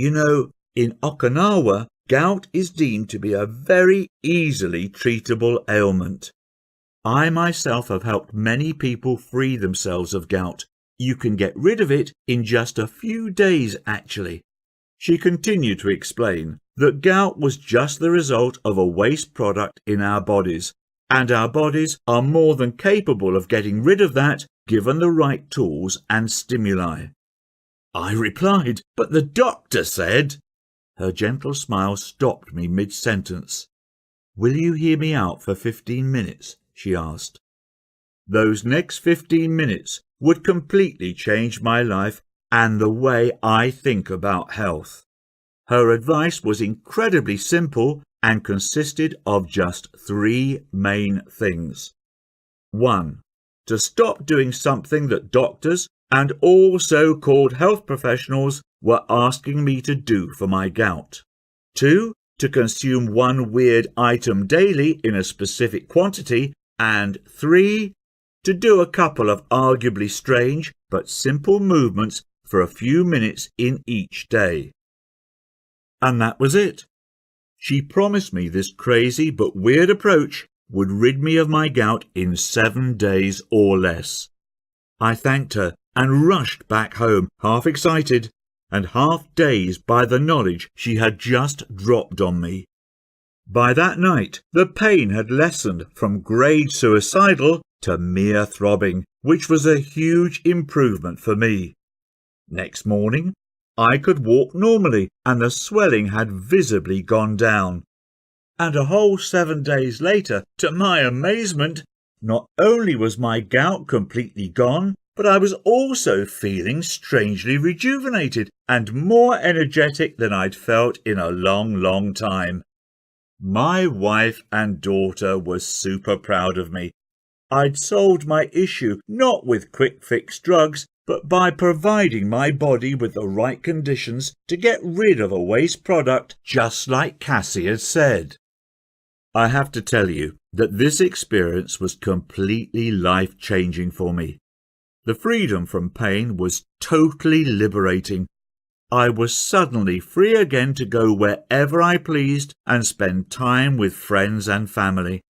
You know, in Okinawa, gout is deemed to be a very easily treatable ailment. I myself have helped many people free themselves of gout. You can get rid of it in just a few days, actually. She continued to explain that gout was just the result of a waste product in our bodies, and our bodies are more than capable of getting rid of that given the right tools and stimuli. I replied, "But the doctor said—" Her gentle smile stopped me mid-sentence. "Will you hear me out for 15 minutes?" she asked. Those next 15 minutes would completely change my life and the way I think about health. Her advice was incredibly simple and consisted of just 3 main things. 1. To stop doing something that doctors and all so-called health professionals were asking me to do for my gout. 2. To consume one weird item daily in a specific quantity. And 3. To do a couple of arguably strange but simple movements for a few minutes in each day. And that was it. She promised me this crazy but weird approach would rid me of my gout in 7 days or less. I thanked her and rushed back home, half excited and half dazed by the knowledge she had just dropped on me. By that night, the pain had lessened from grade suicidal to mere throbbing, which was a huge improvement for me. Next morning, I could walk normally and the swelling had visibly gone down. And a whole 7 days later, to my amazement, not only was my gout completely gone, but I was also feeling strangely rejuvenated and more energetic than I'd felt in a long time. My wife and daughter were super proud of me. I'd solved my issue not with quick-fix drugs, but by providing my body with the right conditions to get rid of a waste product, just like Cassie had said. I have to tell you that this experience was completely life-changing for me. The freedom from pain was totally liberating. I was suddenly free again to go wherever I pleased and spend time with friends and family.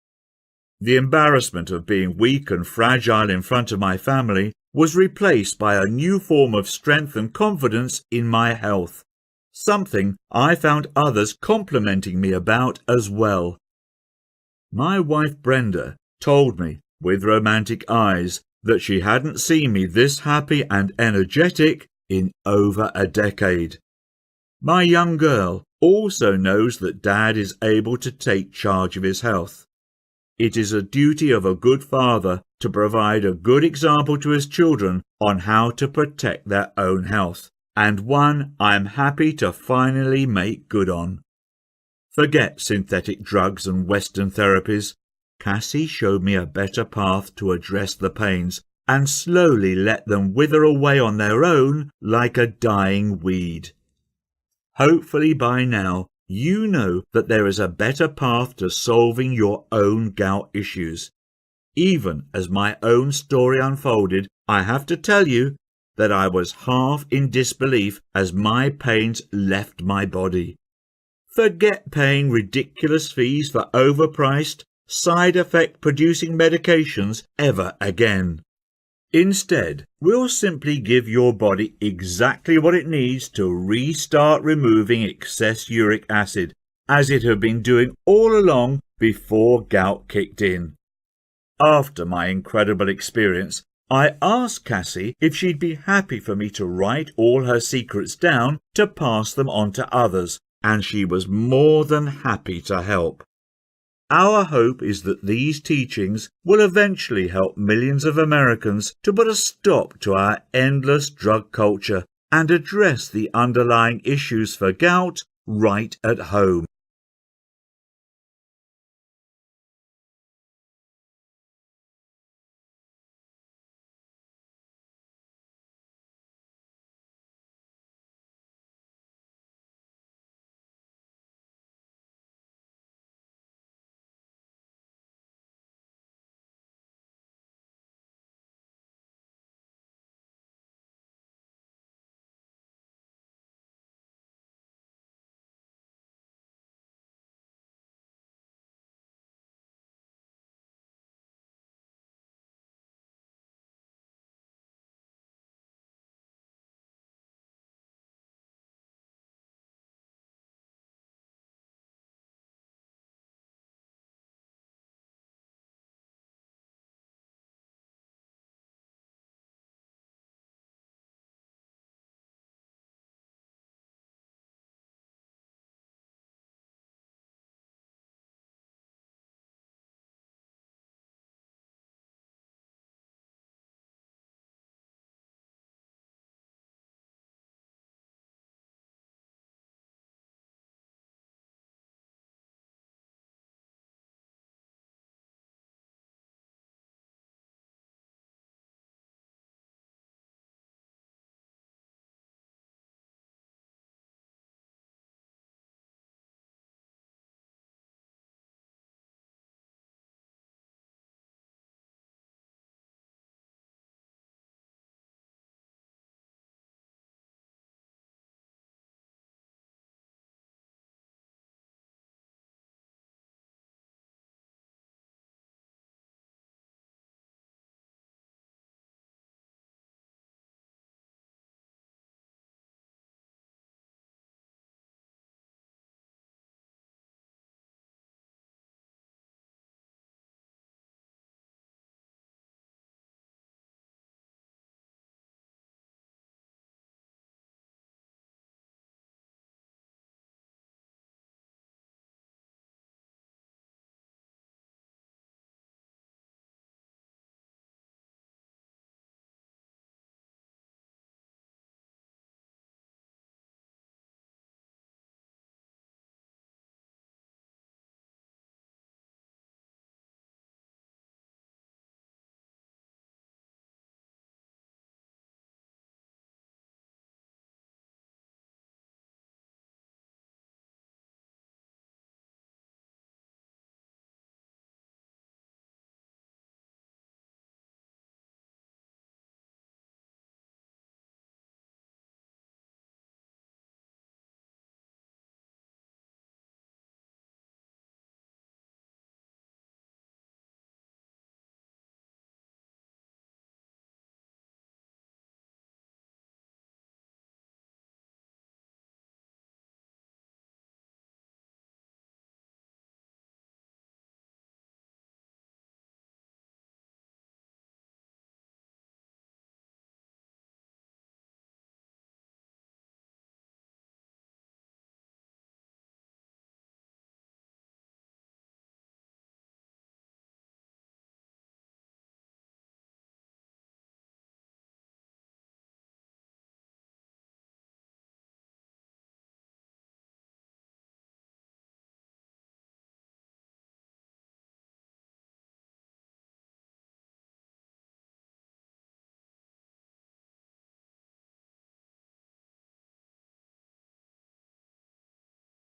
The embarrassment of being weak and fragile in front of my family was replaced by a new form of strength and confidence in my health, something I found others complimenting me about as well. My wife Brenda told me, with romantic eyes, that she hadn't seen me this happy and energetic in over a decade. My young girl also knows that Dad is able to take charge of his health. It is a duty of a good father to provide a good example to his children on how to protect their own health, and one I am happy to finally make good on. Forget synthetic drugs and Western therapies. Cassie showed me a better path to address the pains and slowly let them wither away on their own like a dying weed. Hopefully by now you know that there is a better path to solving your own gout issues. Even as my own story unfolded, I have to tell you that I was half in disbelief as my pains left my body. Forget paying ridiculous fees for overpriced, side effect producing medications ever again. Instead, we'll simply give your body exactly what it needs to restart removing excess uric acid, as it had been doing all along before gout kicked in. After my incredible experience, I asked Cassie if she'd be happy for me to write all her secrets down to pass them on to others, and she was more than happy to help. Our hope is that these teachings will eventually help millions of Americans to put a stop to our endless drug culture and address the underlying issues for gout right at home.